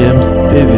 GFM's TV.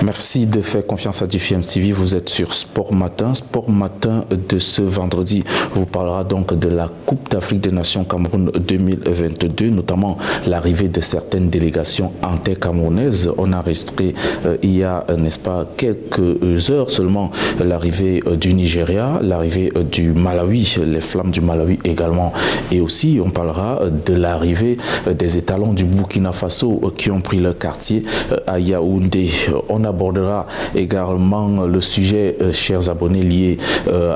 Merci de faire confiance à GFM TV. Vous êtes sur Sport Matin. Sport Matin de ce vendredi vous parlera donc de la Coupe d'Afrique des Nations Cameroun 2022, notamment l'arrivée de certaines délégations intercamerounaises. On a enregistré il y a, n'est-ce pas, quelques heures seulement l'arrivée du Nigeria, l'arrivée du Malawi, les Flammes du Malawi également. Et aussi, on parlera de l'arrivée des étalons du Burkina Faso qui ont pris leur quartier à Yaoundé. On abordera également le sujet, chers abonnés, lié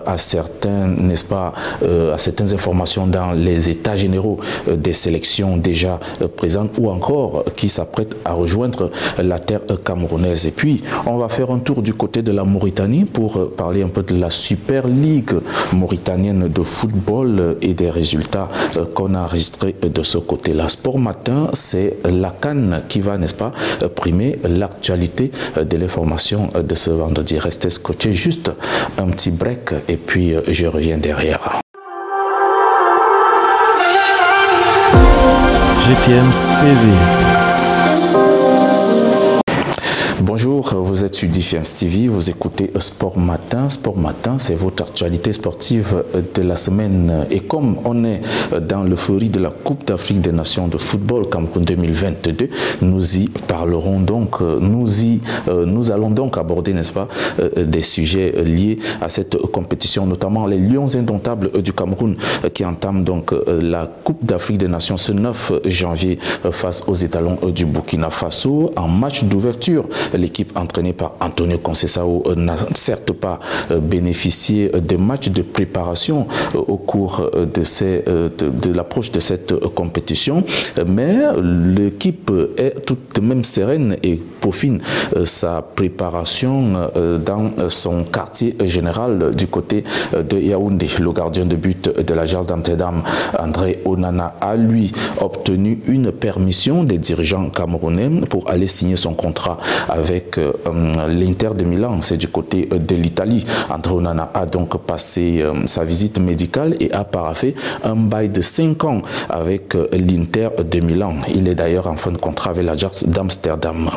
à certains, n'est-ce pas, à certaines informations dans les états généraux des sélections déjà présentes ou encore qui s'apprêtent à rejoindre la terre camerounaise. Et puis, on va faire un tour du côté de la Mauritanie pour parler un peu de la Super Ligue mauritanienne de football et des résultats qu'on a enregistrés de ce côté-là. Sport Matin, c'est la CAN qui va, n'est-ce pas, primer l'actualité de l'information de ce vendredi. Restez scotchés, juste un petit break et puis je reviens derrière. GFM's TV. Bonjour, vous êtes sur GFM TV, vous écoutez Sport Matin. Sport Matin, c'est votre actualité sportive de la semaine. Et comme on est dans l'euphorie de la Coupe d'Afrique des Nations de football Cameroun 2022, nous y parlerons donc, nous allons donc aborder, n'est-ce pas, des sujets liés à cette compétition, notamment les Lions indomptables du Cameroun qui entament donc la Coupe d'Afrique des Nations ce 9 janvier face aux étalons du Burkina Faso en match d'ouverture. L'équipe entraînée par Antonio Conceição n'a certes pas bénéficié des matchs de préparation au cours de l'approche de cette compétition, mais l'équipe est tout de même sereine et peaufine sa préparation dans son quartier général du côté de Yaoundé. Le gardien de but de l'Ajax d'Amsterdam, André Onana, a lui obtenu une permission des dirigeants camerounais pour aller signer son contrat avec l'Inter de Milan, c'est du côté de l'Italie. André Onana a donc passé sa visite médicale et a paraphé un bail de 5 ans avec l'Inter de Milan. Il est d'ailleurs en fin de contrat avec l'Ajax d'Amsterdam.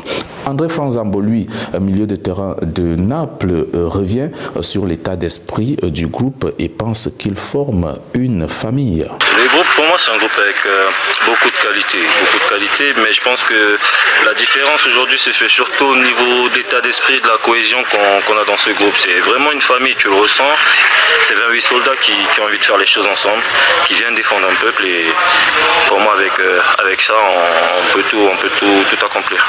André Franzambo, lui, milieu de terrain de Naples, revient sur l'état d'esprit du groupe et pense qu'il forme une famille. Le groupe, pour moi, c'est un groupe avec beaucoup de qualité, mais je pense que la différence aujourd'hui se fait surtout au niveau d'état d'esprit et de la cohésion qu'on a dans ce groupe. C'est vraiment une famille, tu le ressens. C'est 28 soldats qui ont envie de faire les choses ensemble, qui viennent défendre un peuple et pour moi, avec ça, on peut tout accomplir.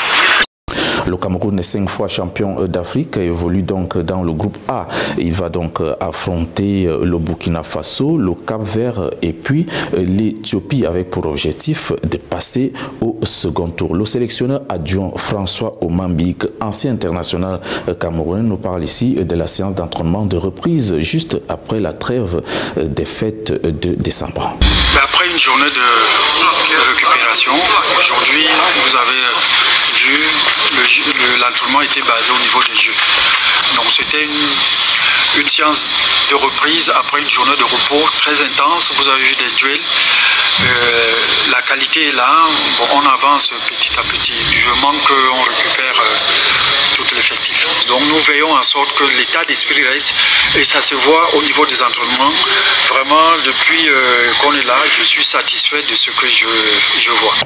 Le Cameroun est 5 fois champion d'Afrique et évolue donc dans le groupe A. Il va donc affronter le Burkina Faso, le Cap-Vert et puis l'Éthiopie avec pour objectif de passer au second tour. Le sélectionneur adjoint François Omambik, ancien international camerounais, nous parle ici de la séance d'entraînement de reprise juste après la trêve des fêtes de décembre. Après une journée de récupération, aujourd'hui vous avez vu l'entraînement était basé au niveau des jeux. Donc c'était une séance de reprise après une journée de repos très intense. Vous avez vu des duels. La qualité est là. Bon, on avance petit à petit. Du moment qu'on récupère tout l'effectif. Donc nous veillons en sorte que l'état d'esprit reste et ça se voit au niveau des entraînements. Vraiment, depuis qu'on est là, je suis satisfait de ce que je vois.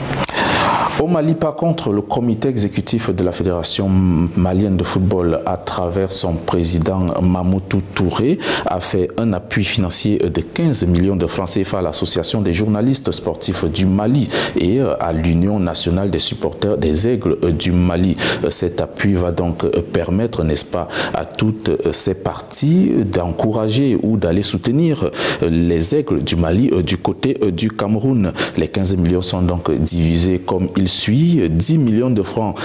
Au Mali, par contre, le comité exécutif de la Fédération malienne de football, à travers son président Mamoutou Touré, a fait un appui financier de 15 millions de francs CFA à l'Association des journalistes sportifs du Mali et à l'Union nationale des supporters des Aigles du Mali. Cet appui va donc permettre, n'est-ce pas, à toutes ces parties d'encourager ou d'aller soutenir les Aigles du Mali du côté du Cameroun. Les 15 millions sont donc divisés comme il suit, 10 millions de francs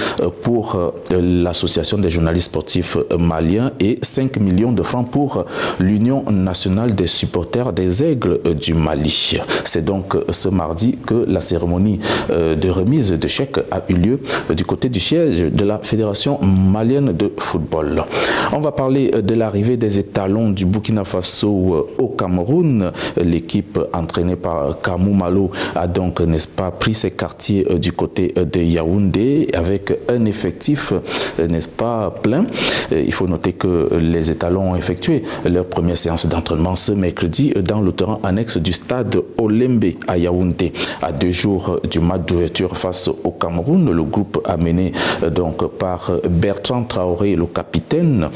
pour l'association des journalistes sportifs maliens et 5 millions de francs pour l'Union nationale des supporters des Aigles du Mali. C'est donc ce mardi que la cérémonie de remise de chèques a eu lieu du côté du siège de la Fédération malienne de football. On va parler de l'arrivée des étalons du Burkina Faso au Cameroun. L'équipe entraînée par Kamou Malo a donc, n'est-ce pas, pris ses quartiers du côté de Yaoundé avec un effectif, n'est-ce pas, plein. Il faut noter que les étalons ont effectué leur première séance d'entraînement ce mercredi dans le terrain annexe du stade Olembe à Yaoundé. À 2 jours du match d'ouverture face au Cameroun, le groupe amené donc par Bertrand Traoré, le capitaine,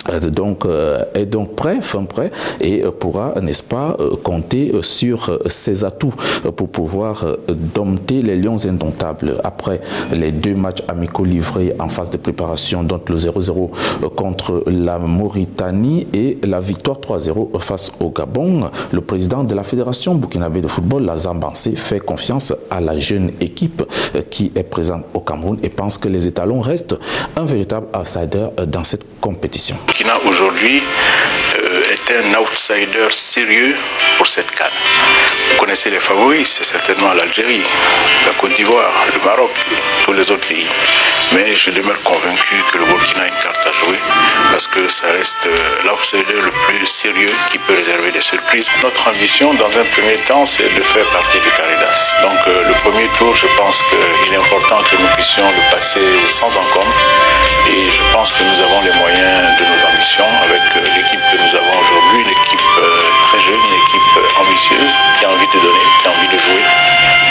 est donc prêt, fin prêt, et pourra, n'est-ce pas, compter sur ses atouts pour pouvoir dompter les lions indomptables. Après les 2 matchs amicaux livrés en phase de préparation, donc le 0-0 contre la Mauritanie et la victoire 3-0 face au Gabon, le président de la Fédération burkinabé de football, Lazare Bansé, fait confiance à la jeune équipe qui est présente au Cameroun et pense que les étalons restent un véritable outsider dans cette compétition. Burkina aujourd'hui est un outsider sérieux pour cette CAN. Vous connaissez les favoris, c'est certainement l'Algérie, la Côte d'Ivoire, le Maroc, tous les autres pays. Mais je demeure convaincu que le Burkina a une carte à jouer parce que ça reste l'outsider le plus sérieux qui peut réserver des surprises. Notre ambition, dans un premier temps, c'est de faire partie de Caridas. Donc le premier tour, je pense qu'il est important que nous puissions le passer sans encombre. Et je pense que nous avons les moyens de nos ambitions avec l'équipe que nous avons aujourd'hui, une équipe très jeune, une équipe ambitieuse, qui a envie de donner, qui a envie de jouer.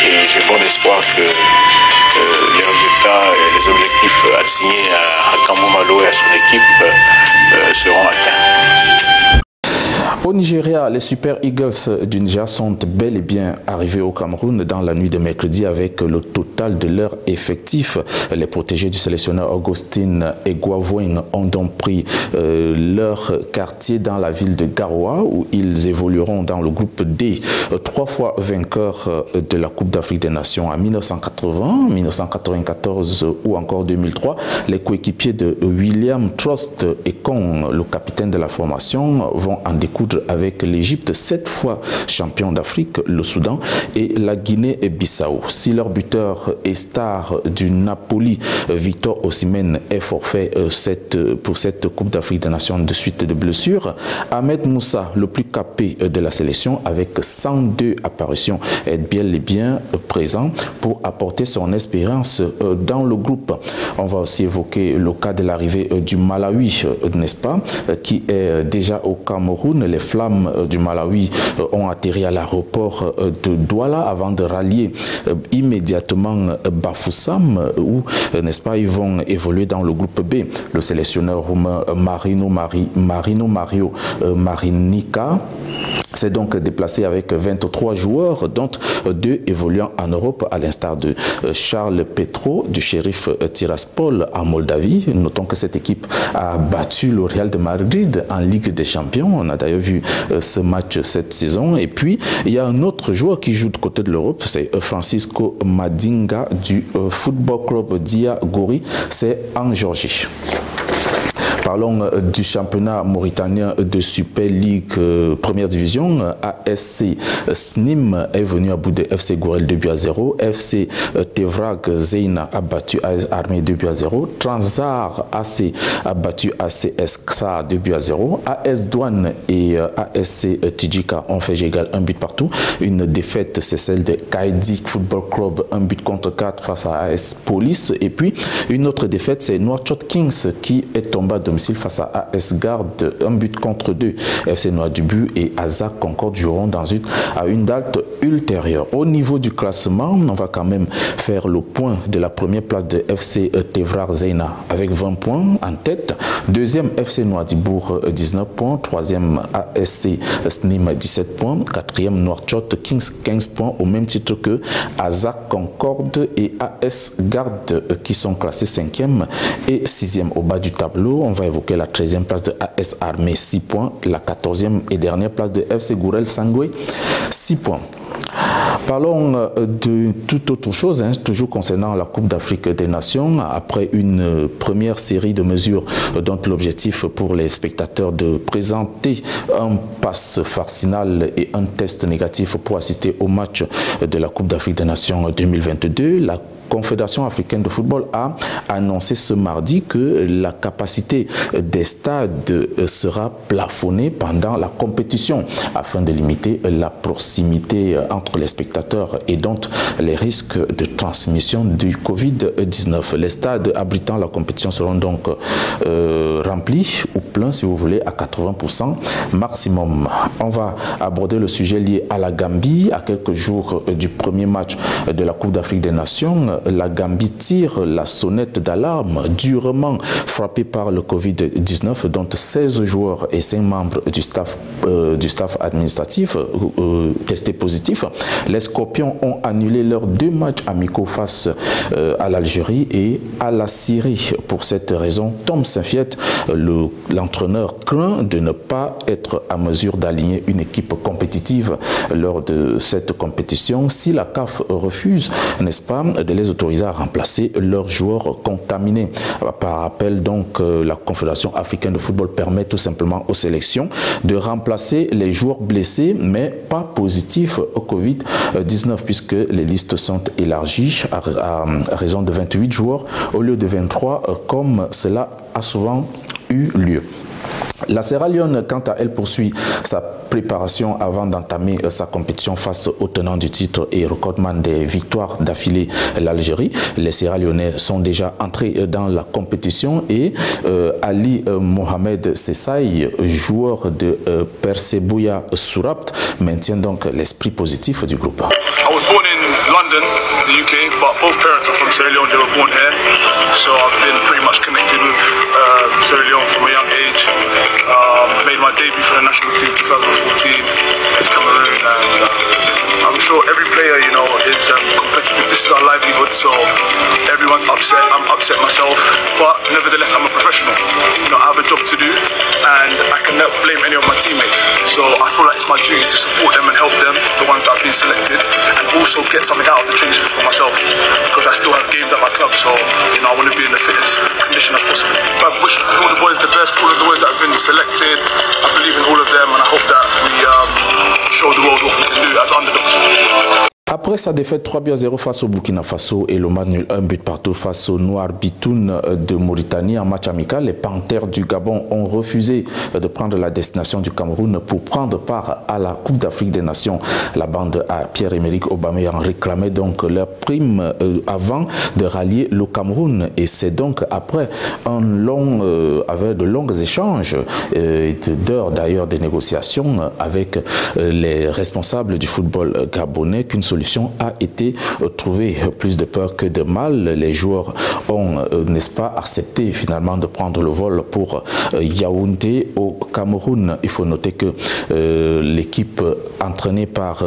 Et j'ai bon espoir que les résultats et les objectifs assignés à Kamou Malo et à son équipe seront atteints. Au Nigeria, les Super Eagles du Niger sont bel et bien arrivés au Cameroun dans la nuit de mercredi avec le total de leur effectif. Les protégés du sélectionneur Augustin Eguavoin ont donc pris leur quartier dans la ville de Garoua où ils évolueront dans le groupe D, 3 fois vainqueurs de la Coupe d'Afrique des Nations en 1980, 1994 ou encore 2003. Les coéquipiers de William Trost Ekong, le capitaine de la formation, vont en découdre avec l'Égypte, 7 fois champion d'Afrique, le Soudan et la Guinée-Bissau. Si leur buteur et star du Napoli, Victor Osimhen, est forfait pour cette Coupe d'Afrique des Nations de suite de blessures, Ahmed Moussa, le plus capé de la sélection avec 102 apparitions, est bel et bien présent pour apporter son expérience dans le groupe. On va aussi évoquer le cas de l'arrivée du Malawi, n'est-ce pas, qui est déjà au Cameroun. Les Flammes du Malawi ont atterri à l'aéroport de Douala avant de rallier immédiatement Bafoussam où, n'est-ce pas, ils vont évoluer dans le groupe B. Le sélectionneur roumain Marino Mario Marinica s'est donc déplacé avec 23 joueurs, dont 2 évoluant en Europe, à l'instar de Charles Petro du Sheriff Tiraspol en Moldavie. Notons que cette équipe a battu le Real de Madrid en Ligue des Champions. On a d'ailleurs vu ce match cette saison. Et puis, il y a un autre joueur qui joue de côté de l'Europe, c'est Francisco Madinga du Football Club Diagori, c'est en Géorgie. Parlons du championnat mauritanien de Super League Première Division. ASC Snim est venu à bout de FC Gourel 2-0. FC Tevrag Zeina a battu AS Armée 2-0. Transar AC a battu ACS XA 2-0. AS Douane et ASC Tijika ont fait égal 1 but partout. Une défaite, c'est celle de Kaidi Football Club, 1 but contre 4 face à AS Police. Et puis une autre défaite, c'est Nouakchott Kings qui est tombé à domicile face à AS Garde, 1 but contre 2. FC Noir du But et Azak Concorde joueront à une date ultérieure. Au niveau du classement, on va quand même faire le point de la première place de FC Tevrar Zeina avec 20 points en tête. Deuxième, FC Noirdibourg 19 points. Troisième, ASC Snim 17 points. Quatrième, Nouakchott Kings 15 points au même titre que Azak Concorde et AS Garde qui sont classés 5e et 6e au bas du tableau. On va évoquer la 13e place de AS Armée 6 points. La 14e et dernière place de FC Gourel Sangwe 6 points. Parlons de toute autre chose, toujours concernant la Coupe d'Afrique des Nations. Après une première série de mesures dont l'objectif pour les spectateurs de présenter un pass vaccinal et un test négatif pour assister au match de la Coupe d'Afrique des Nations 2022, la Confédération africaine de football a annoncé ce mardi que la capacité des stades sera plafonnée pendant la compétition afin de limiter la proximité entre les spectateurs et donc les risques de transmission du Covid-19. Les stades abritant la compétition seront donc remplis ou pleins, si vous voulez, à 80% maximum. On va aborder le sujet lié à la Gambie. À quelques jours du premier match de la Coupe d'Afrique des Nations, la Gambie tire la sonnette d'alarme, durement frappée par le Covid-19, dont 16 joueurs et 5 membres du staff administratif testés positifs. Les Scorpions ont annulé leurs 2 matchs amicaux face à l'Algérie et à la Syrie. Pour cette raison, Tom Saint-Fiet, l'entraîneur, craint de ne pas être à mesure d'aligner une équipe compétitive lors de cette compétition si la CAF refuse, n'est-ce pas, de les autoriser à remplacer leurs joueurs contaminés. Par rappel, donc, la Confédération africaine de football permet tout simplement aux sélections de remplacer les joueurs blessés mais pas positifs au Covid-19 puisque les listes sont élargies à raison de 28 joueurs au lieu de 23 comme cela a souvent eu lieu. La Sierra Leone, quant à elle, poursuit sa préparation avant d'entamer sa compétition face au tenant du titre et recordman des victoires d'affilée, l'Algérie. Les Sierra Leonais sont déjà entrés dans la compétition et Ali Mohamed Sessaï, joueur de Persebouya Surabt, maintient donc l'esprit positif du groupe. I was born in London, the UK, but both parents are from Sierra Leone. They were born here, so I've been pretty much connected with Sierra Leone from a young age. Made my debut for the national team 2014 against Cameroon, and I'm sure every player, you know, is competitive. This is our livelihood, so everyone's upset. I'm upset myself, but nevertheless, I'm a professional. You know, I have a job to do, and I can never blame any of my teammates. So I feel like it's my duty to support them and help them, the ones that have been selected, and also get something out of the training for myself, because I still have games at my club, so you know I want to be in the fittest condition as possible. I wish all the boys the best, all of the boys that have been selected. I believe in all of them, and I hope that we show the world what we can do as underdogs. Après sa défaite 3-0 face au Burkina Faso et le match nul 1 but partout face au Noir Bitoun de Mauritanie en match amical, les Panthères du Gabon ont refusé de prendre la destination du Cameroun pour prendre part à la Coupe d'Afrique des Nations. La bande à Pierre-Emerick Aubameyang réclamait donc leur prime avant de rallier le Cameroun. Et c'est donc après avec de longs échanges et d'heures d'ailleurs de négociations avec les responsables du football gabonais qu'une solution a été trouvée. Plus de peur que de mal, les joueurs ont, n'est-ce pas, accepté finalement de prendre le vol pour Yaoundé au Cameroun. Il faut noter que l'équipe entraînée par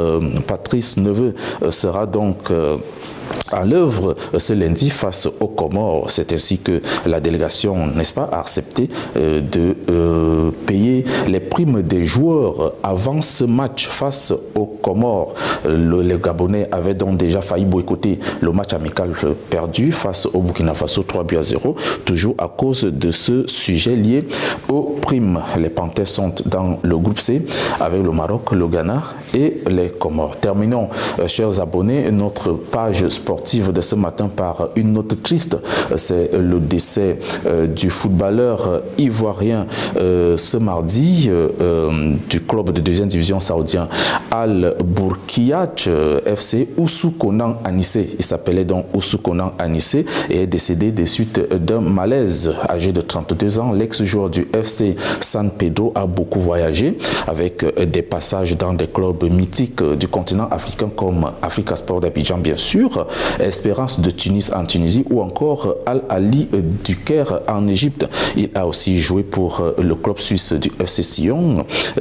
Patrice Neveu sera donc à l'œuvre ce lundi face aux Comores. C'est ainsi que la délégation, n'est-ce pas, a accepté de payer les primes des joueurs avant ce match face aux Comores. Les Gabonais avaient donc déjà failli boycotter le match amical perdu face au Burkina Faso 3-0, toujours à cause de ce sujet lié aux primes. Les Panthères sont dans le groupe C avec le Maroc, le Ghana et les Comores. Terminons, chers abonnés, notre page sportive de ce matin par une note triste. C'est le décès du footballeur ivoirien ce mardi du club de 2e division saoudien Al Bourkiach FC Oussou Konan Anissé. Il s'appelait donc Oussou Konan Anissé et est décédé des suites d'un malaise. Âgé de 32 ans, l'ex-joueur du FC San Pedro a beaucoup voyagé avec des passages dans des clubs mythiques du continent africain comme Africa Sport d'Abidjan bien sûr, Espérance de Tunis en Tunisie ou encore Al Ali du Caire en Égypte. Il a aussi joué pour le club suisse du FC Sion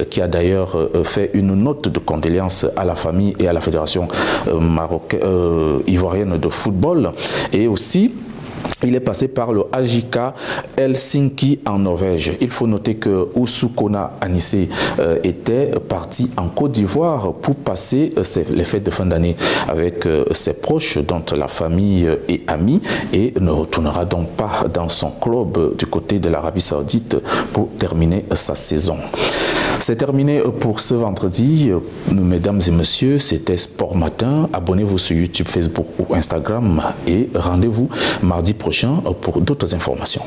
qui a d'ailleurs fait une note de condoléances à la famille et à la fédération ivoirienne de football et aussi Il est passé par le AJK Helsinki en Norvège. Il faut noter que Oussoukona Anissé était parti en Côte d'Ivoire pour passer les fêtes de fin d'année avec ses proches, dont la famille et amis, et ne retournera donc pas dans son club du côté de l'Arabie Saoudite pour terminer sa saison. C'est terminé pour ce vendredi. Mesdames et messieurs, c'était Sport Matin. Abonnez-vous sur YouTube, Facebook ou Instagram et rendez-vous mardi prochain pour d'autres informations.